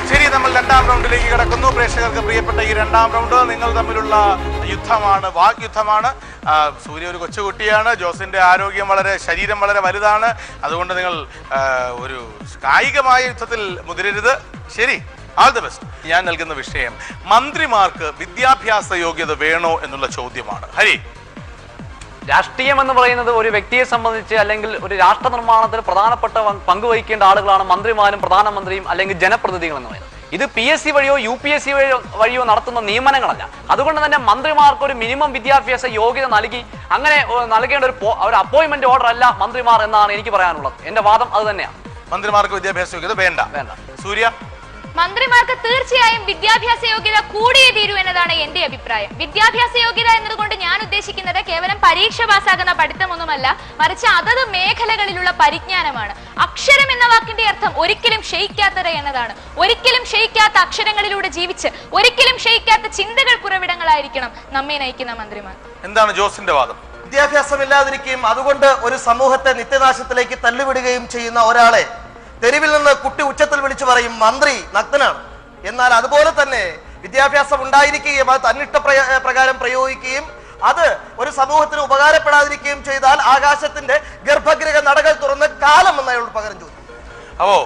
ശരി, നമ്മൾ രണ്ടാം റൗണ്ടിലേക്ക് കിടക്കുന്നു. പ്രേക്ഷകർക്ക് പ്രിയപ്പെട്ട ഈ രണ്ടാം റൗണ്ട് നിങ്ങൾ തമ്മിലുള്ള യുദ്ധമാണ്, വാഗ്യുദ്ധമാണ്. സൂര്യ ഒരു കൊച്ചുകുട്ടിയാണ്, ജോസിന്റെ ആരോഗ്യം ശരീരം വളരെ വലുതാണ്. അതുകൊണ്ട് നിങ്ങൾ ഒരു കായികമായ യുദ്ധത്തിൽ മുതിരരുത്. ശരി, ആൾ ദി ബെസ്റ്റ്. ഞാൻ നൽകുന്ന വിഷയം മന്ത്രിമാർക്ക് വിദ്യാഭ്യാസ യോഗ്യത വേണോ എന്നുള്ള ചോദ്യമാണ്. ഹരി, രാഷ്ട്രീയം എന്ന് പറയുന്നത് ഒരു വ്യക്തിയെ സംബന്ധിച്ച് അല്ലെങ്കിൽ ഒരു രാഷ്ട്ര നിർമ്മാണത്തിൽ പ്രധാനപ്പെട്ട പങ്കുവഹിക്കേണ്ട ആളുകളാണ് മന്ത്രിമാരും പ്രധാനമന്ത്രിയും അല്ലെങ്കിൽ ജനപ്രതിനിധികൾ എന്ന് പറയുന്നത്. ഇത് PSC വഴിയോ UPSC വഴിയോ നടത്തുന്ന നിയമനങ്ങളല്ല. അതുകൊണ്ട് തന്നെ മന്ത്രിമാർക്ക് ഒരു മിനിമം വിദ്യാഭ്യാസ യോഗ്യത നൽകി അങ്ങനെ നൽകേണ്ട ഒരു അപ്പോയിന്റ്മെന്റ് ഓർഡർ അല്ല മന്ത്രിമാർ എന്നാണ് എനിക്ക് പറയാനുള്ളത്. എന്റെ വാദം അത് തന്നെയാണ്. മന്ത്രിമാർക്ക് വിദ്യാഭ്യാസ യോഗ്യത വേണ്ട. സൂര്യ, മന്ത്രിമാർക്ക് തീർച്ചയായും വിദ്യാഭ്യാസ യോഗ്യത കൂടിയേ തീരൂ എന്നതാണ് എന്റെ അഭിപ്രായം. വിദ്യാഭ്യാസ യോഗ്യത എന്നതുകൊണ്ട് ഞാൻ ഉദ്ദേശിക്കുന്നത് കേവലം പരീക്ഷ പാസ്സാകുന്ന പഠിത്തമൊന്നുമല്ല, മറിച്ച് അതത് മേഖലകളിലുള്ള പരിജ്ഞാനമാണ്. അക്ഷരം എന്ന വാക്കിന്റെ അർത്ഥം ഒരിക്കലും ക്ഷയിക്കാത്തത് എന്നതാണ്. ഒരിക്കലും ക്ഷയിക്കാത്ത അക്ഷരങ്ങളിലൂടെ ജീവിച്ച് ഒരിക്കലും ക്ഷയിക്കാത്ത ചിന്തകൾക്ക് ഉറവിടങ്ങളായിരിക്കണം നമ്മെ നയിക്കുന്ന മന്ത്രിമാർ. എന്താണ് ജോസിന്റെ വാദം? വിദ്യാഭ്യാസമില്ലാതിരിക്കുകയും അതുകൊണ്ട് ഒരു സമൂഹത്തെ നിത്യനാശത്തിലേക്ക് തള്ളിവിടുകയും ചെയ്യുന്ന ഒരാളെ തെരുവിൽ നിന്ന് കുട്ടി ഉച്ചത്തിൽ വിളിച്ചു പറയും മന്ത്രി നഗ്നനാണ്. എന്നാൽ അതുപോലെ തന്നെ വിദ്യാഭ്യാസം ഉണ്ടായിരിക്കുകയും അത് തന്നിഷ്ട പ്രകാരം പ്രയോഗിക്കുകയും അത് ഒരു സമൂഹത്തിന് ഉപകാരപ്പെടാതിരിക്കുകയും ചെയ്താൽ ആകാശത്തിന്റെ ഗർഭഗൃഹ നടകൾ തുറന്ന് കാലം എന്ന് അയാളോട് പകരം ചോദിക്കും. അപ്പോ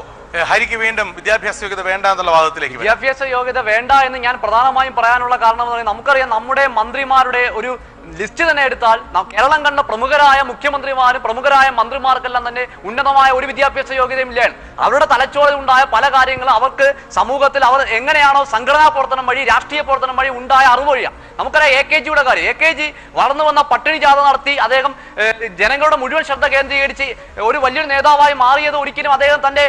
ഹരിക്ക് വീണ്ടും വിദ്യാഭ്യാസ യോഗ്യത വേണ്ട എന്നുള്ള വാദത്തിലേക്ക്. വിദ്യാഭ്യാസ യോഗ്യത വേണ്ട എന്ന് ഞാൻ പ്രധാനമായും പറയാനുള്ള കാരണം എന്ന് പറയുന്നത് നമുക്കറിയാം, നമ്മുടെ മന്ത്രിമാരുടെ ഒരു ലിസ്റ്റ് തന്നെ എടുത്താൽ കേരളം കണ്ട പ്രമുഖരായ മുഖ്യമന്ത്രിമാരും പ്രമുഖരായ മന്ത്രിമാർക്കെല്ലാം തന്നെ ഉന്നതമായ ഒരു വിദ്യാഭ്യാസ യോഗ്യതയും ഇല്ലാണ്. അവരുടെ തലച്ചോറിൽ ഉണ്ടായ പല കാര്യങ്ങളും അവർക്ക് സമൂഹത്തിൽ അവർ എങ്ങനെയാണോ സംഘടനാ പ്രവർത്തനം വഴി രാഷ്ട്രീയ പ്രവർത്തനം വഴി ഉണ്ടായ അറിവ് വഴിയാണ്. നമുക്കറിയാം AKGയുടെ കാര്യം. AKG വളർന്നു വന്ന പട്ടിണി ജാഥ നടത്തി അദ്ദേഹം ജനങ്ങളുടെ മുഴുവൻ ശ്രദ്ധ കേന്ദ്രീകരിച്ച് ഒരു വലിയൊരു നേതാവായി മാറിയത് ഒരിക്കലും അദ്ദേഹം തന്റെ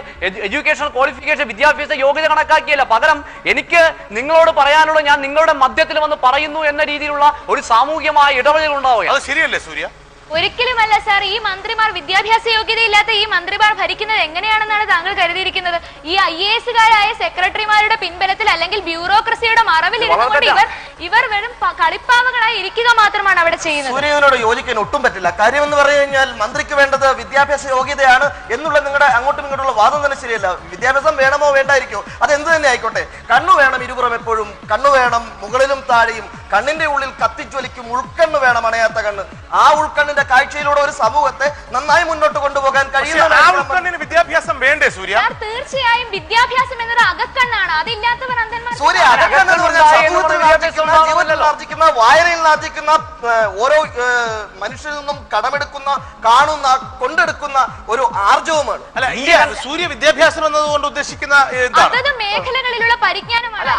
എഡ്യൂക്കേഷണൽ ക്വാളിഫിക്കേഷൻ വിദ്യാഭ്യാസ യോഗ്യത കണക്കാക്കിയല്ല. പകരം എനിക്ക് നിങ്ങളോട് പറയാനുള്ള ഞാൻ നിങ്ങളുടെ മധ്യത്തിൽ വന്ന് പറയുന്നു എന്ന രീതിയിലുള്ള ഒരു സാമൂഹികമായ ഇടപെടലുകൾ ഉണ്ടാവുക. അത് ശരിയല്ലേ സൂര്യ? ഒരിക്കലുമല്ല സാർ. ഈ മന്ത്രിമാർ വിദ്യാഭ്യാസ യോഗ്യതയില്ലാത്ത ഈ മന്ത്രിമാർ ഭരിക്കുന്നത് എങ്ങനെയാണെന്നാണ് താങ്കൾ കരുതിയിരിക്കുന്നത്? ഈ IAS-കാരായ സെക്രട്ടറിമാരുടെ പിൻബലത്തിൽ അല്ലെങ്കിൽ ബ്യൂറോക്രസിയുടെ മറവിൽ ഇരുന്നുകൊണ്ട് ഇവർ വെറും കളിപ്പാവകളായി ഇരിക്കുക മാത്രമാണ് അവിടെ ചെയ്യുന്നത്. സൂര്യനോട് യോജിക്കാൻ ഒട്ടും പറ്റില്ല. കാര്യം എന്ന് പറഞ്ഞു കഴിഞ്ഞാൽ മന്ത്രിക്ക് വേണ്ടത് വിദ്യാഭ്യാസ യോഗ്യതയാണ് എന്നുള്ള നിങ്ങളുടെ അങ്ങോട്ടും ഇങ്ങോട്ടുള്ള വാദം തന്നെ ശരിയല്ല. വിദ്യാഭ്യാസം വേണമോ വേണ്ടായിരിക്കോ, അത് എന്ത് തന്നെ ആയിക്കോട്ടെ, കണ്ണു വേണം ഇരുപുറം എപ്പോഴും. കണ്ണു വേണം മുകളിലും താഴെയും. കണ്ണിന്റെ ഉള്ളിൽ കത്തിജ്വലിക്കും ഉൾക്കണ്ണ് വേണം, അണയാത്ത കണ്ണ്. ആ ഉൾക്കണ്ണിന്റെ കാഴ്ചയിലൂടെ ഒരു സമൂഹത്തെ നന്നായി മുന്നോട്ട് കൊണ്ടുപോകാൻ കഴിയുന്ന വിദ്യാഭ്യാസം വേണ്ടേ സൂര്യ? തീർച്ചയായും വിദ്യാഭ്യാസം എന്നത് അകക്കണ്ണാണ്. അതില്ലാത്തവർ അന്ധന്മാർ. സൂര്യ, അകക്കണ്ണ് ആർജിക്കുന്ന വായനയിൽ ആർജിക്കുന്ന ഓരോ മനുഷ്യരിൽ നിന്നും കടമെടുക്കുന്ന കാണുന്ന കൊണ്ടെടുക്കുന്ന ഒരു ആർജവുമാണ്. അല്ല, സൂര്യ വിദ്യാഭ്യാസം എന്നതുകൊണ്ട് ഉദ്ദേശിക്കുന്ന അതത് മേഖലകളിലുള്ള പരിജ്ഞാനമാണ്.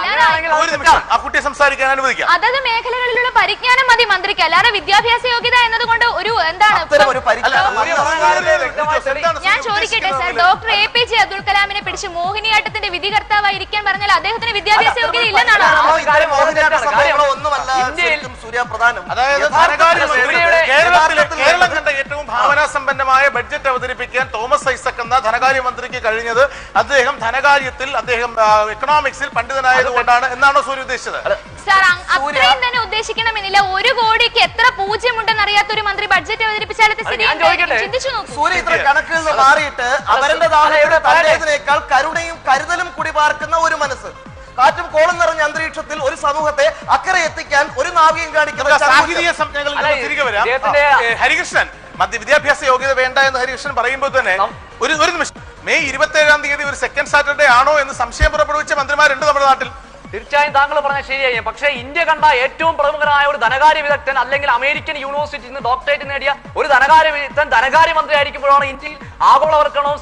ആ കുട്ടിയെ സംസാരിക്കാൻ അനുവദിക്കാം. അതത് മേഖലകളിലുള്ള പരിജ്ഞാനം മതി മന്ത്രിക്ക്. അല്ലാതെ വിദ്യാഭ്യാസ യോഗ്യത എന്നതുകൊണ്ട് ഒരു എന്താണ്? ഞാൻ ചോദിക്കട്ടെ സാർ, ഡോക്ടർ APJ അബ്ദുൽ കലാമിനെ പിടിച്ച് മോഹിനിയാട്ടത്തിന്റെ വിധികർത്താവായിരിക്കാൻ പറഞ്ഞാൽ അദ്ദേഹത്തിന് വിദ്യാഭ്യാസ യോഗ്യത ഇല്ലെന്നാണോ? കേരളം കണ്ട ഏറ്റവും ഭാവനാസമ്പന്നമായ ബഡ്ജറ്റ് അവതരിപ്പിക്കാൻ തോമസ് ഐസക് എന്ന ധനകാര്യമന്ത്രിക്ക് കഴിഞ്ഞത് അദ്ദേഹം എക്കണോമിക്സിൽ പണ്ഡിതനായതുകൊണ്ടാണ് എന്നാണോ സൂര്യ ഉദ്ദേശിച്ചത്? സാർ, അത്രയും തന്നെ ഉദ്ദേശിക്കണമെന്നില്ല. 1 കോടിക്ക് എത്ര പൂജ്യമുണ്ടെന്ന് അറിയാത്ത ഒരു മന്ത്രി ബഡ്ജറ്റ് അവതരിപ്പിച്ചാൽ ചിന്തിച്ചു നോക്കൂ. സൂര്യ ഇത്ര കണക്കിൽ നിന്ന് മാറിയിട്ട് അവരുടേതിനേക്കാൾ കരുണയും കരുതലും കൂടി പാർക്കുന്ന ഒരു മനസ്സ്, കാറ്റും കോളം നിറഞ്ഞ അന്തരീക്ഷത്തിൽ ഒരു സമൂഹത്തെ അക്കരെ എത്തിക്കാൻ ഒരു നാവികം കാണിക്കുന്ന സാഹിത്യ സംജ്ഞകൾ തിരികെ വരാം. ഹരികൃഷ്ണൻ, വിദ്യാഭ്യാസ യോഗ്യത വേണ്ട എന്ന് ഹരികൃഷ്ണൻ പറയുമ്പോൾ തന്നെ ഒരു നിമിഷം, മെയ് 27-ാം തീയതി ഒരു സെക്കൻഡ് സാറ്റർഡേ ആണോ എന്ന് സംശയം പുറപ്പെടുവിച്ച മന്ത്രിമാരുണ്ട് നമ്മുടെ നാട്ടിൽ. തീർച്ചയായും താങ്കൾ പറഞ്ഞ ശരിയായി. പക്ഷേ ഇന്ത്യ കണ്ട ഏറ്റവും പ്രമുഖനായ ഒരു ധനകാര്യ വിദഗ്ധൻ അല്ലെങ്കിൽ അമേരിക്കൻ യൂണിവേഴ്സിറ്റിയിൽ നിന്ന് ഡോക്ടറേറ്റ് നേടിയ ഒരു ധനകാര്യ വിദഗ്ധൻ ധനകാര്യമന്ത്രി ആയിരിക്കുമ്പോഴാണ് ഇന്ത്യയിൽ ആഗോളവൽക്കരണവും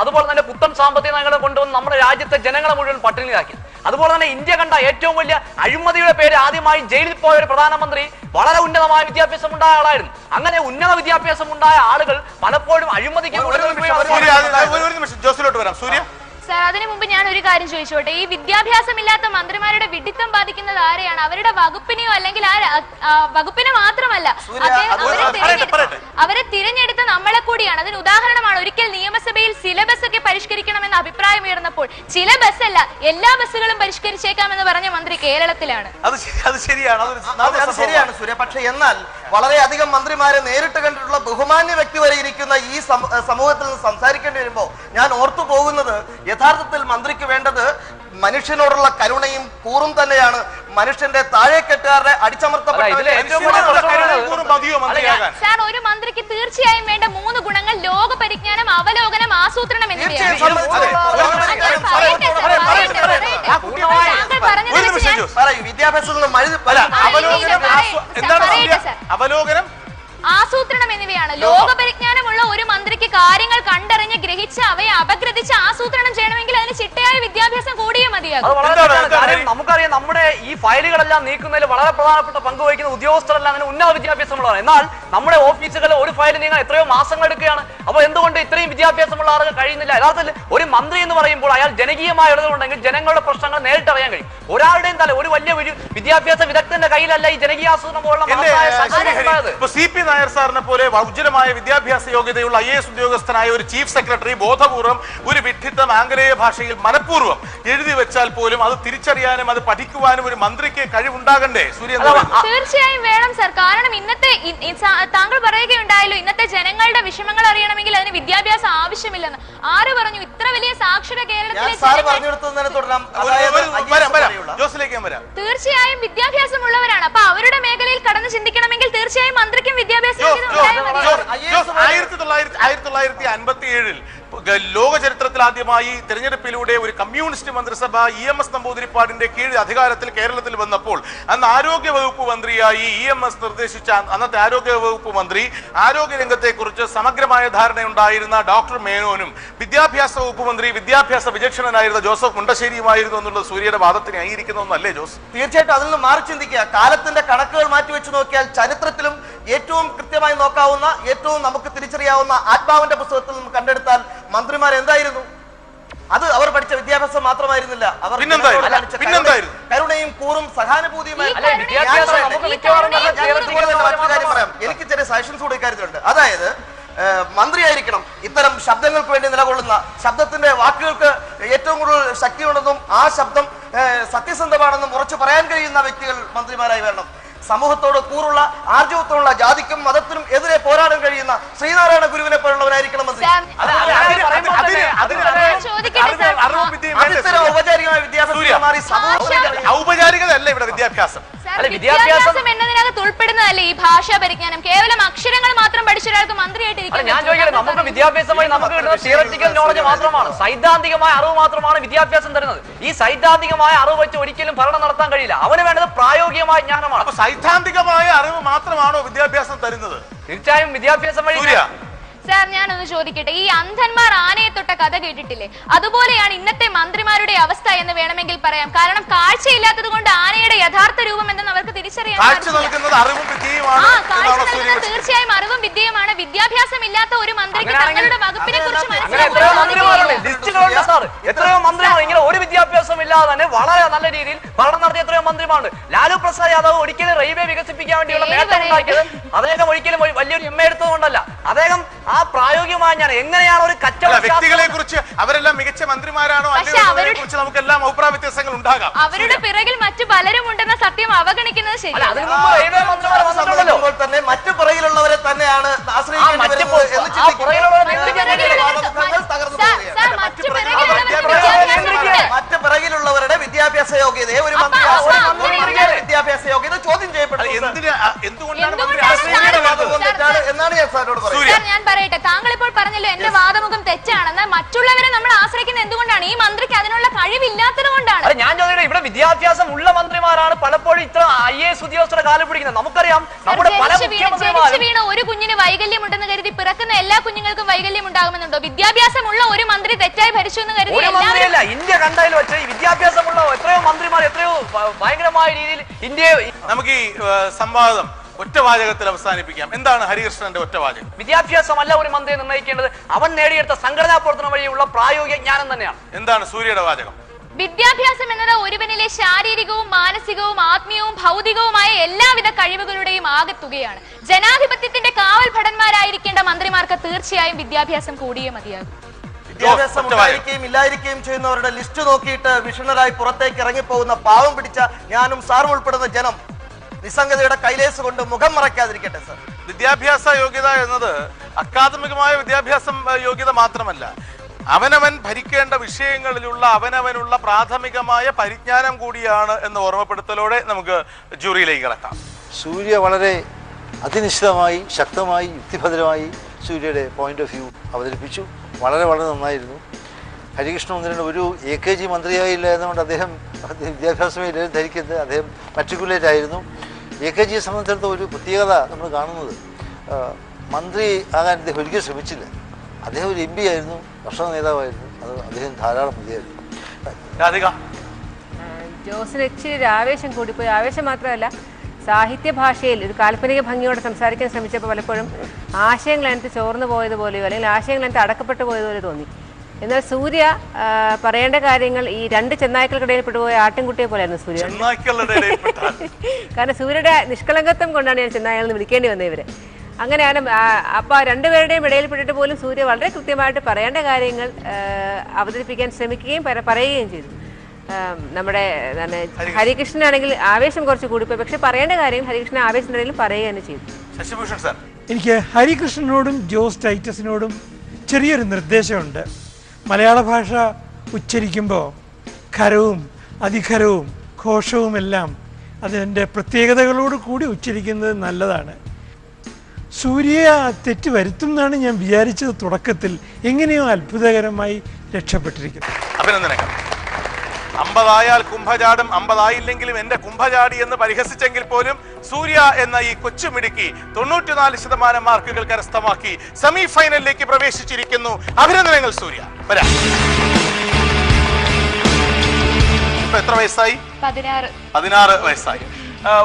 അതുപോലെ തന്നെ പുത്തൻ സാമ്പത്തിക നയങ്ങളെ കൊണ്ടുവന്ന് നമ്മുടെ രാജ്യത്തെ ജനങ്ങളെ മുഴുവൻ പട്ടിണിയിലാക്കി. അതുപോലെ തന്നെ ഇന്ത്യ കണ്ട ഏറ്റവും വലിയ അഴിമതിയുടെ പേര് ആദ്യമായി ജയിലിൽ പോയ ഒരു പ്രധാനമന്ത്രി വളരെ ഉന്നതമായ വിദ്യാഭ്യാസം ഉണ്ടായ ആളായിരുന്നു. അങ്ങനെ ഉന്നത വിദ്യാഭ്യാസം ഉണ്ടായ ആളുകൾ പലപ്പോഴും അഴിമതിക്ക് ജോസിലോട്ട് വരാം. സൂര്യ സാർ, അതിനു മുമ്പ് ഞാൻ ഒരു കാര്യം ചോദിച്ചോട്ടെ. ഈ വിദ്യാഭ്യാസമില്ലാത്ത മന്ത്രിമാരുടെ വിഡിത്തം ബാധിക്കുന്നത് ആരെയാണ്? അവരുടെ വകുപ്പിനെയോ അല്ലെങ്കിൽ വകുപ്പിനെ മാത്രമല്ല, അവരെ തിരഞ്ഞെടുത്ത നമ്മളെ കൂടിയാണ്. ശരിയാണ്. അതിന് ഉദാഹരണമാണ് ഒരിക്കൽ നിയമസഭയിൽ സിലബസ് ഒക്കെ പരിഷ്കരിക്കണമെന്ന അഭിപ്രായം ഉയർന്നപ്പോൾ ചില ബസ്സല്ല എല്ലാ ബസ്സുകളും പരിഷ്കരിച്ചേക്കാമെന്ന് പറഞ്ഞ മന്ത്രി കേരളത്തിലാണ്. അത് ശരിയാണ്, അത് ശരിയാണ് സൂര്യ. പക്ഷെ എന്നാൽ വളരെയധികം മന്ത്രിമാരെ നേരിട്ട് കണ്ടിട്ടുള്ള ബഹുമാന്യ വ്യക്തി വരെ ഇരിക്കുന്ന ഈ സമൂഹത്തിൽ നിന്ന് സംസാരിക്കേണ്ടി വരുമ്പോൾ ഞാൻ ഓർത്തു പോകുന്നത് യഥാർത്ഥത്തിൽ മന്ത്രിക്ക് വേണ്ടത് മനുഷ്യനോടുള്ള കരുണയും കൂറും തന്നെയാണ്. മനുഷ്യന്റെ താഴെക്കെട്ടുകാരുടെ അടിച്ചമർത്തപ്പെട്ട സാർ, ഒരു മന്ത്രിക്ക് തീർച്ചയായും വേണ്ട 3 ഗുണങ്ങൾ ലോക പരിജ്ഞാനം, അവലോകനം, ആസൂത്രണം എന്നിവയാണ്. വിദ്യാഭ്യാസത്തിൽ അവലോകനം, ആസൂത്രണം എന്നിവയാണ്. ലോക പരിജ്ഞാനമുള്ള ഒരു മന്ത്രിക്ക് കാര്യങ്ങൾ കണ്ടറിഞ്ഞ് ഗ്രഹിച്ച് അവയെ അപഗ്രഥിച്ച് ആസൂത്രണം ചെയ്യണമെങ്കിൽ അതിന് ചിട്ടയായ വിദ്യാഭ്യാസം കൂടിയേ മതിയാകും. നമുക്കറിയാം, നമ്മുടെ ഈ ഫയലുകളെല്ലാം നീക്കുന്നതിൽ വളരെ പ്രധാനപ്പെട്ട പങ്ക് വഹിക്കുന്ന ഉദ്യോഗസ്ഥരെല്ലാം അങ്ങനെ ഉന്നത വിദ്യാഭ്യാസമുള്ളതാണ്. എന്നാൽ നമ്മുടെ ഓഫീസുകളിൽ ഒരു ഫയൽ നീങ്ങാൻ എത്രയോ മാസങ്ങൾ എടുക്കുകയാണ്. അപ്പോൾ എന്തുകൊണ്ട് ഇത്രയും വിദ്യാഭ്യാസമുള്ള ആളുകൾ കഴിയുന്നില്ല? യഥാർത്ഥത്തിൽ ഒരു മന്ത്രി എന്ന് പറയുമ്പോൾ അയാൾ ജനകീയമായ ഇടതുണ്ടെങ്കിൽ ജനങ്ങളുടെ പ്രശ്നങ്ങൾ നേരിട്ട് അറിയാൻ കഴിയും. ഒരാളുടെയും ഒരു വലിയ വിദ്യാഭ്യാസ വിദഗ്ധന്റെ കയ്യിലല്ല ഈ ജനകീയാസൂത്രണം പോലുള്ള നായർ സാറിനെ പോലെ ഉജ്ജ്വലമായ വിദ്യാഭ്യാസ യോഗ്യതയുള്ള IAS ഉദ്യോഗസ്ഥനായ ഒരു ചീഫ് സെക്രട്ടറി ബോധപൂർവം ഒരു വിഡ്ഢിത്തം ആംഗലേയ ഭാഷയിൽ മനഃപൂർവ്വം എഴുതി വെച്ചാൽ പോലും അത് തിരിച്ചറിയാനും അത് പഠിക്കുവാനും ഒരു മന്ത്രിക്ക് കഴിവുണ്ടാകണ്ടേ? തീർച്ചയായും വേണം സർ. കാരണം ഇന്നത്തെ താങ്കൾ പറയുകയുണ്ടായല്ലോ, ഇന്നത്തെ ജനങ്ങളുടെ വിഷമങ്ങൾ അറിയണമെങ്കിൽ അതിന് വിദ്യാഭ്യാസം ആവശ്യമില്ലെന്ന്. ആര് പറഞ്ഞു? ഇത്ര വലിയ സാക്ഷര കേരളത്തിലെ തീർച്ചയായും വിദ്യാഭ്യാസമുള്ളവരാണ്. അപ്പൊ അവരുടെ മേഖലയിൽ കടന്ന് ചിന്തിക്കണമെങ്കിൽ തീർച്ചയായും മന്ത്രിക്കും വിദ്യാഭ്യാസം 1957 ലോക ചരിത്രത്തിൽ ആദ്യമായി തെരഞ്ഞെടുപ്പിലൂടെ ഒരു കമ്മ്യൂണിസ്റ്റ് മന്ത്രിസഭ EMS നമ്പൂതിരിപ്പാടിന്റെ കീഴിൽ അധികാരത്തിൽ കേരളത്തിൽ വന്നപ്പോൾ അന്ന് ആരോഗ്യ വകുപ്പ് മന്ത്രിയായി EMS നിർദ്ദേശിച്ച അന്നത്തെ ആരോഗ്യ വകുപ്പ് മന്ത്രി ആരോഗ്യ രംഗത്തെ കുറിച്ച് സമഗ്രമായ ധാരണയുണ്ടായിരുന്ന ഡോക്ടർ മേനോനും വിദ്യാഭ്യാസ വകുപ്പ് മന്ത്രി വിദ്യാഭ്യാസ വിചക്ഷണനായിരുന്ന ജോസഫ് മുണ്ടശ്ശേരിയുമായിരുന്നു എന്നുള്ളത് സൂര്യയുടെ വാദത്തിന് അംഗീകരിക്കുന്ന ഒന്നല്ലേ ജോസ്? തീർച്ചയായിട്ടും അതിൽ നിന്ന് മാറി ചിന്തിക്കുക. കാലത്തിന്റെ കണക്കുകൾ മാറ്റിവെച്ച് നോക്കിയാൽ ചരിത്രത്തിലും ഏറ്റവും കൃത്യമായി നോക്കാവുന്ന, ഏറ്റവും നമുക്ക് തിരിച്ചറിയാവുന്ന ആത്മാവിന്റെ പുസ്തകത്തിൽ നിന്ന് കണ്ടെടുത്താൽ മന്ത്രിമാർ എന്തായിരുന്നു? അത് അവർ പഠിച്ച വിദ്യാഭ്യാസം മാത്രമായിരുന്നില്ല, അവർ കരുണയും കൂറും സഹാനുഭൂതിയുമായി. എനിക്ക് ചെറിയ സജഷൻസ് കൂടി ഇക്കാര്യത്തിലുണ്ട്. അതായത് മന്ത്രിയായിരിക്കണം ഇത്തരം ശബ്ദങ്ങൾക്ക് വേണ്ടി നിലകൊള്ളുന്ന, ശബ്ദത്തിന്റെ വാക്കുകൾക്ക് ഏറ്റവും കൂടുതൽ ശക്തിയുണ്ടെന്നും ആ ശബ്ദം സത്യസന്ധമാണെന്നും ഉറച്ചു പറയാൻ കഴിയുന്ന വ്യക്തികൾ മന്ത്രിമാരായി വരണം. സമൂഹത്തോട് കൂറുള്ള, ആർജവത്തോടുള്ള, ജാതിക്കും മതത്തിനും എതിരെ പോരാടാൻ കഴിയുന്ന ശ്രീനാരായണ ഗുരുവിനെ പോലുള്ളവരായിരിക്കണം മന്ത്രി. ഔപചാരികമായ വിദ്യാഭ്യാസം മാറി ഔപചാരികതയല്ല ഇവിടെ വിദ്യാഭ്യാസം. വിദ്യാഭ്യാസം എന്നതിനകത്ത് ഉൾപ്പെടുന്നതല്ലേ ഈ ഭാഷാ പരിജ്ഞാനം? കേവലം അക്ഷരങ്ങൾ മാത്രം പഠിച്ച ഒരാൾക്ക് മന്ത്രിയായിട്ടിരിക്കും. ഞാൻ ചോദിക്കട്ടെ, നമുക്ക് വിദ്യാഭ്യാസമായി നമുക്ക് കിട്ടുന്ന തിയററ്റിക്കൽ നോളജ് മാത്രമാണ്, സൈദ്ധാന്തികമായ അറിവ് മാത്രമാണ് വിദ്യാഭ്യാസം തരുന്നത്. ഈ സൈദ്ധാന്തികമായ അറിവ് വെച്ച് ഒരിക്കലും ഭരണം നടത്താൻ കഴിയില്ല. അവന് വേണ്ടത് പ്രായോഗികമായ ജ്ഞാനമാണ്. അപ്പൊ സൈദ്ധാന്തികമായ അറിവ് മാത്രമാണോ വിദ്യാഭ്യാസം തരുന്നത്? തീർച്ചയായും വിദ്യാഭ്യാസം വഴി. സാർ, ഞാനൊന്ന് ചോദിക്കട്ടെ, ഈ അന്ധന്മാർ ആനയെ തൊട്ട കഥ കേട്ടിട്ടില്ലേ? അതുപോലെയാണ് ഇന്നത്തെ മന്ത്രിമാരുടെ അവസ്ഥ എന്ന് വേണമെങ്കിൽ പറയാം. കാരണം കാഴ്ചയില്ലാത്തത് കൊണ്ട് ആനയുടെ യഥാർത്ഥ രൂപം എന്തെന്ന് അവർക്ക് തിരിച്ചറിയാൻ തീർച്ചയായും അറിവും വിദ്യയുമാണ്. വിദ്യാഭ്യാസം ഇല്ലാത്ത ഒരു മന്ത്രിക്ക് തങ്ങളുടെ വകുപ്പിനെ കുറിച്ച് എത്രയോ മന്ത്രിമാർ ഇങ്ങനെ ഒരു വിദ്യാഭ്യാസം ഇല്ലാതെ തന്നെ വളരെ നല്ല രീതിയിൽ ഭരണം നടത്തിയ എത്രയോ മന്ത്രിമാരുണ്ട്. ലാലു പ്രസാദ് യാദവ് ഒരിക്കലും റെയിൽവേ വികസിപ്പിക്കാൻ വേണ്ടിയുള്ള നേട്ടം ഉണ്ടാക്കിയത് അദ്ദേഹം ഒരിക്കലും വലിയൊരു MA എടുത്തതുകൊണ്ടല്ല. അദ്ദേഹം ആ പ്രായോഗികമായി ഞാൻ എങ്ങനെയാണ് ഒരു കച്ചവട വ്യക്തികളെ കുറിച്ച് അവരെല്ലാം മികച്ച മന്ത്രിമാരാണോ അല്ലയോ കുറിച്ച് നമുക്കെല്ലാം അഭിപ്രായ വ്യത്യാസങ്ങൾ ഉണ്ടാകാം. അവരുടെ പിറകിൽ മറ്റു പലരും ഉണ്ടെന്ന സത്യം അവഗണിക്കുന്നത് ശരിയല്ല. തന്നെ മറ്റു പുറകിലുള്ളവരെ തന്നെയാണ് മറ്റു പിറകിലുള്ളവരുടെ വിദ്യാഭ്യാസ യോഗ്യതയെ ഒരു മന്ത്രി വിദ്യാഭ്യാസ യോഗ്യത ചോദ്യം ചെയ്യപ്പെടുന്നത് എന്നാണ് ഞാൻ സാറിനോട് പറയുന്നത്. ഞാൻ പറയട്ടെ, താങ്കൾ ഇപ്പോൾ പറഞ്ഞല്ലോ എന്റെ വാദമുഖം തെറ്റാണെന്ന്. മറ്റുള്ളവരെ നമ്മൾ ആശ്രയിക്കുന്നത് എന്തുകൊണ്ടാണ്? ഈ മന്ത്രിക്ക് അതിനുള്ള കഴിവില്ലാത്തത് കൊണ്ടാണ്. ഞാൻ ചോദിക്കട്ടെ, ഇവിടെ വിദ്യാഭ്യാസം ഉള്ള മന്ത്രിമാരാണ് പലപ്പോഴും ഇത്ര IAS ഉദ്യോഗസ്ഥരെ കാലം പിടിക്കുന്നത്. നമുക്കറിയാം, നമ്മുടെ പല വീണ ഒരു കുഞ്ഞിന് വൈകല്യം ഉണ്ടെന്ന് കരുതി പിറക്കുന്ന എല്ലാ കുഞ്ഞുങ്ങൾക്കും വൈകല്യം ഉണ്ടാകുമെന്നുണ്ടോ? വിദ്യാഭ്യാസമുള്ള ഒരു മന്ത്രി തെറ്റായി ഭരിച്ചു എന്ന് കരുതി ഇന്ത്യ കണ്ടതിൽ വെച്ച് വിദ്യാഭ്യാസമുള്ള എത്രയോ മന്ത്രിമാർ എത്രയോ ഭയങ്കരമായ രീതിയിൽ ഇന്ത്യയെ. നമുക്ക് ഈ സംവാദം ഒറ്റവാചകത്തിൽ അവസാനിപ്പിക്കാം. എന്താണ് ഹരികൃഷ്ണന്റെ ഒറ്റവാചകം? വിദ്യാഭ്യാസമല്ല ഒരു മന്ത്രിയെ നിർണ്ണയിക്കേണ്ടത്, അവൻ നേടിയെടുത്ത സംഘടനാ പ്രവർത്തനം വഴിയുള്ള പ്രായോഗിക ജ്ഞാനം തന്നെയാണ്. എന്താണ് സൂര്യയുടെ വാചകം? വിദ്യാഭ്യാസം എന്നത് ഒരുവനിലെ ശാരീരികവും മാനസികവും ആത്മീയവും ഭൗതികവുമായ എല്ലാവിധ കഴിവുകളുടെയും ആകെത്തുകയാണ്. ജനാധിപത്യത്തിന്റെ കാവൽ ഭടന്മാരായിരിക്കേണ്ട മന്ത്രിമാർക്ക് തീർച്ചയായും വിദ്യാഭ്യാസം കൂടിയേ മതിയാകും. വിദ്യാഭ്യാസം ഉണ്ടായിരിക്കുകയും ഇല്ലായിരിക്കുകയും ചെയ്യുന്നവരുടെ ലിസ്റ്റ് നോക്കിയിട്ട് വിഷണറായി പുറത്തേക്ക് ഇറങ്ങിപ്പോകുന്ന പാവം പിടിച്ച ഞാനും സാറും ഉൾപ്പെടുന്ന ജനം നിസ്സംഗതയുടെ കൈലേസ് കൊണ്ട് മുഖം മറയ്ക്കാതിരിക്കട്ടെ സർ. വിദ്യാഭ്യാസ യോഗ്യത എന്നത് അക്കാദമികമായ വിദ്യാഭ്യാസം യോഗ്യത മാത്രമല്ല, അവനവൻ ഭരിക്കേണ്ട വിഷയങ്ങളിലുള്ള അവനവനുള്ള പ്രാഥമികമായ പരിജ്ഞാനം കൂടിയാണ് എന്ന ഓർമ്മപ്പെടുത്തലോടെ നമുക്ക് ജൂറിയിലേക്ക് കടക്കാം. സൂര്യ വളരെ അതിനിശ്ചിതമായി ശക്തമായി യുക്തിഭദ്രമായി സൂര്യയുടെ പോയിന്റ് ഓഫ് വ്യൂ അവതരിപ്പിച്ചു. വളരെ വളരെ നന്നായിരുന്നു. ഹരികൃഷ്ണ മന്ത്രിയുടെ ഒരു AKG മന്ത്രിയായില്ല എന്നതുകൊണ്ട് അദ്ദേഹം വിദ്യാഭ്യാസമേ എല്ലാവരും ധരിക്കുന്നത്, അദ്ദേഹം മെട്രിക്കുലേറ്റ് ആയിരുന്നു. AKGയെ സംബന്ധിച്ചിടത്തോളം ഒരു പ്രത്യേകത നമ്മൾ കാണുന്നത്, മന്ത്രി ആകാൻ അദ്ദേഹം ഒരിക്കലും ശ്രമിച്ചില്ല. അദ്ദേഹം ഒരു MP ആയിരുന്നു, കർഷക നേതാവായിരുന്നു. അത് അദ്ദേഹം ധാരാളം മതിയായിരുന്നു. ജോസിന് ഇച്ചിരി ഒരു ആവേശം കൂടിപ്പോയി. ആവേശം മാത്രമല്ല, സാഹിത്യ ഭാഷയിൽ ഒരു കാൽപ്പനിക ഭംഗിയോടെ സംസാരിക്കാൻ ശ്രമിച്ചപ്പോൾ പലപ്പോഴും ആശയങ്ങൾ അതിനകത്ത് ചോർന്നു പോയതുപോലെയോ അല്ലെങ്കിൽ ആശയങ്ങൾ അതിനകത്ത് അടക്കപ്പെട്ടു പോയതുപോലെ തോന്നി. എന്നാൽ സൂര്യ പറയേണ്ട കാര്യങ്ങൾ ഈ രണ്ട് ചെന്നായ്ക്കൾക്കിടയിൽ പെട്ടുപോയ ആട്ടിൻകുട്ടിയെ പോലെയായിരുന്നു സൂര്യ. കാരണം സൂര്യയുടെ നിഷ്കളങ്കത്വം കൊണ്ടാണ് ഞാൻ ചെന്നായ്ക്കളെന്ന് വിളിക്കേണ്ടി വന്നത് ഇവരെ. അങ്ങനെയാണ്. അപ്പോൾ ആ രണ്ടുപേരുടെയും ഇടയിൽപ്പെട്ടിട്ട് പോലും സൂര്യ വളരെ കൃത്യമായിട്ട് പറയേണ്ട കാര്യങ്ങൾ അവതരിപ്പിക്കാൻ ശ്രമിക്കുകയും പറയുകയും ചെയ്തു. നമ്മുടെ ഹരികൃഷ്ണനാണെങ്കിൽ ആവേശം കുറച്ച് കൂടിപ്പോയി, പക്ഷെ പറയേണ്ട കാര്യം ഹരികൃഷ്ണൻ ആവേശത്തിനിടയിൽ പറയുക തന്നെ ചെയ്തു. ശശിഭൂഷൺ സാർ, എനിക്ക് ഹരികൃഷ്ണനോടും ജോസ് ടൈറ്റസിനോടും ചെറിയൊരു നിർദ്ദേശമുണ്ട്. മലയാള ഭാഷ ഉച്ചരിക്കുമ്പോൾ ഖരവും അധിഖരവും ഘോഷവുമെല്ലാം അതിൻ്റെ പ്രത്യേകതകളോട് കൂടി ഉച്ചരിക്കുന്നത് നല്ലതാണ്. സൂര്യ തെറ്റ് വരുത്തും എന്നാണ് ഞാൻ വിചാരിച്ചത് തുടക്കത്തിൽ. എങ്ങനെയോ അത്ഭുതകരമായി രക്ഷപ്പെട്ടിരിക്കുന്നു. അഭിനന്ദനങ്ങൾ. 50 ആയാൽ കുംഭചാടും, 50 ആയില്ലെങ്കിലും എന്റെ കുംഭചാടി എന്ന് പരിഹസിച്ചെങ്കിൽ പോലും സൂര്യ എന്ന ഈ കൊച്ചുമിടുക്കി 94% മാർക്കുകൾ കരസ്ഥമാക്കി സെമി ഫൈനലിലേക്ക് പ്രവേശിച്ചിരിക്കുന്നു. അഭിനന്ദനങ്ങൾ സൂര്യ. വരാം. ഇപ്പൊ എത്ര വയസ്സായി? 16 വയസ്സായി.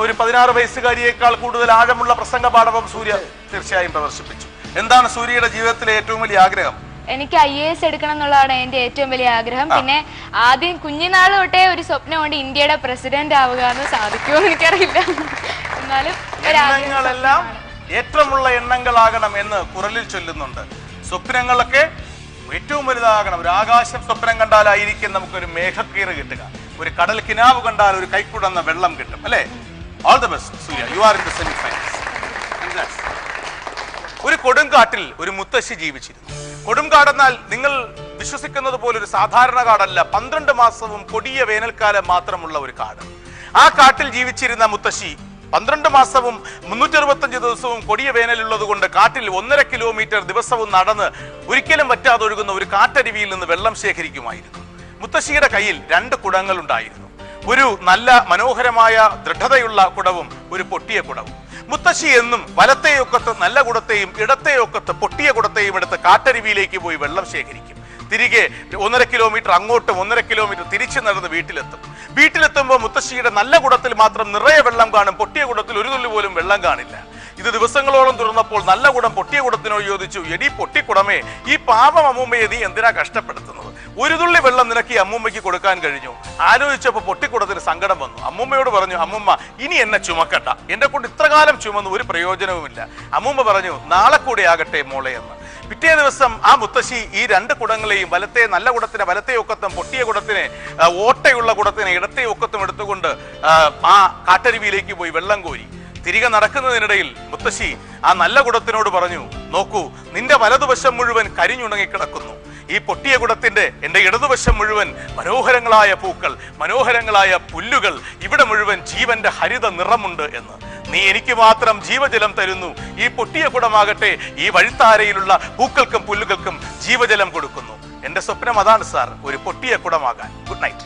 ഒരു 16 വയസ്സുകാരിയേക്കാൾ കൂടുതൽ ആഴമുള്ള പ്രസംഗ പാഠവും സൂര്യ തീർച്ചയായും പ്രദർശിപ്പിച്ചു. എന്താണ് സൂര്യയുടെ ജീവിതത്തിലെ ഏറ്റവും വലിയ ആഗ്രഹം? എനിക്ക് IAS എടുക്കണം എന്നുള്ളതാണ് എന്റെ ഏറ്റവും വലിയ ആഗ്രഹം. പിന്നെ ആദ്യം കുഞ്ഞുനാൾ തൊട്ടേ ഒരു സ്വപ്നമുണ്ട്, ഇന്ത്യയുടെ പ്രസിഡന്റ് ആവുക എന്ന്. സാധിക്കുമോ എനിക്കറിയില്ല, എന്നാലും എണ്ണങ്ങളെല്ലാം ഏറ്റവുമുള്ള എണ്ണങ്ങളാകണം എന്ന് ഖുറാനിൽ ചൊല്ലുന്നുണ്ട്. സ്വപ്നങ്ങളൊക്കെ ഏറ്റവും വലുതാകണം. ഒരു ആകാശം സ്വപ്നം കണ്ടാലായിരിക്കും നമുക്കൊരു മേഘക്കീറ് കിട്ടുക. ഒരു കടൽ കിനാവ് കണ്ടാൽ ഒരു കൈക്കുടന്ന വെള്ളം കിട്ടും, അല്ലേ? All the best Surya, you are in the semi finals. ഒരു കൊടുങ്കാട്ടിൽ ഒരു മുത്തശ്ശി ജീവിച്ചിരുന്നു. കൊടുങ്കാടെന്നാൽ നിങ്ങൾ വിശ്വസിക്കുന്നത് പോലെ ഒരു സാധാരണ കാടല്ല. 12 മാസവും കൊടിയ വേനൽക്കാലം മാത്രമുള്ള ഒരു കാട്. ആ കാട്ടിൽ ജീവിച്ചിരുന്ന മുത്തശ്ശി 12 മാസവും 365 ദിവസവും കൊടിയ വേനലുള്ളത് കൊണ്ട് കാട്ടിൽ 1.5 കിലോമീറ്റർ ദിവസവും നടന്ന് ഒരിക്കലും വറ്റാതൊഴുകുന്ന ഒരു കാട്ടരുവിയിൽ നിന്ന് വെള്ളം ശേഖരിക്കുമായിരുന്നു. മുത്തശ്ശിയുടെ കയ്യിൽ 2 കുടങ്ങൾ ഉണ്ടായിരുന്നു. ഒരു നല്ല മനോഹരമായ ദൃഢതയുള്ള കുടവും ഒരു പൊട്ടിയ കുടവും. മുത്തശ്ശി എന്നും വലത്തെയൊക്കത്ത് നല്ല കുടത്തെയും ഇടത്തെയൊക്കത്ത് പൊട്ടിയ കുടത്തെയും എടുത്ത് കാട്ടരുവിയിലേക്ക് പോയി വെള്ളം ശേഖരിക്കും. തിരികെ 1.5 കിലോമീറ്റർ അങ്ങോട്ടും 1.5 കിലോമീറ്റർ തിരിച്ചു നടന്ന് വീട്ടിലെത്തും. വീട്ടിലെത്തുമ്പോൾ മുത്തശ്ശിയുടെ നല്ല കുടത്തിൽ മാത്രം നിറയെ വെള്ളം കാണും, പൊട്ടിയ കുടത്തിൽ ഒരു തുള്ളി പോലും വെള്ളം കാണില്ല. ഇത് ദിവസങ്ങളോളം തുറന്നപ്പോൾ നല്ല കുടം പൊട്ടിയ കുടത്തിനോട് ചോദിച്ചു, എടി പൊട്ടിക്കുടമേ, ഈ പാപം അമ്മൂമ്മയെ നീ എന്തിനാ കഷ്ടപ്പെടുത്തുന്നത്? ഒരു തുള്ളി വെള്ളം നിനക്ക് ഈ അമ്മൂമ്മയ്ക്ക് കൊടുക്കാൻ കഴിഞ്ഞു. ആലോചിച്ചപ്പോൾ പൊട്ടിക്കുടത്തിന് സങ്കടം വന്നു. അമ്മൂമ്മയോട് പറഞ്ഞു, അമ്മൂമ്മ ഇനി എന്നെ ചുമക്കണ്ട, എന്നെ കൊണ്ട് ഇത്ര കാലം ചുമന്നു ഒരു പ്രയോജനവുമില്ല. അമ്മൂമ്മ പറഞ്ഞു, നാളെ കൂടെ ആകട്ടെ മോളെ എന്ന്. പിറ്റേ ദിവസം ആ മുത്തശ്ശി ഈ 2 കുടങ്ങളെയും വലത്തെ നല്ല കുടത്തിനെ വലത്തെ ഒക്കത്തും പൊട്ടിയ കുടത്തിനെ ഓട്ടയുള്ള കുടത്തിനെ ഇടത്തെ ഒക്കത്തും എടുത്തുകൊണ്ട് ആ കാട്ടരുവിയിലേക്ക് പോയി വെള്ളം കോരി. തിരികെ നടക്കുന്നതിനിടയിൽ മുത്തശ്ശി ആ നല്ല കുടത്തിനോട് പറഞ്ഞു, നോക്കൂ, നിന്റെ വലതുവശം മുഴുവൻ കരിഞ്ഞുണങ്ങിക്കിടക്കുന്നു. ഈ പൊട്ടിയ കുടത്തിന്റെ എന്റെ ഇടതുവശം മുഴുവൻ മനോഹരങ്ങളായ പൂക്കൾ, മനോഹരങ്ങളായ പുല്ലുകൾ, ഇവിടെ മുഴുവൻ ജീവന്റെ ഹരിത നിറമുണ്ട് എന്ന്. നീ എനിക്ക് മാത്രം ജീവജലം തരുന്നു. ഈ പൊട്ടിയ കുടമാകട്ടെ ഈ വഴിത്താരയിലുള്ള പൂക്കൾക്കും പുല്ലുകൾക്കും ജീവജലം കൊടുക്കുന്നു. എന്റെ സ്വപ്നം അതാണ് സാർ, ഒരു പൊട്ടിയ കുടമാകാൻ. Good night.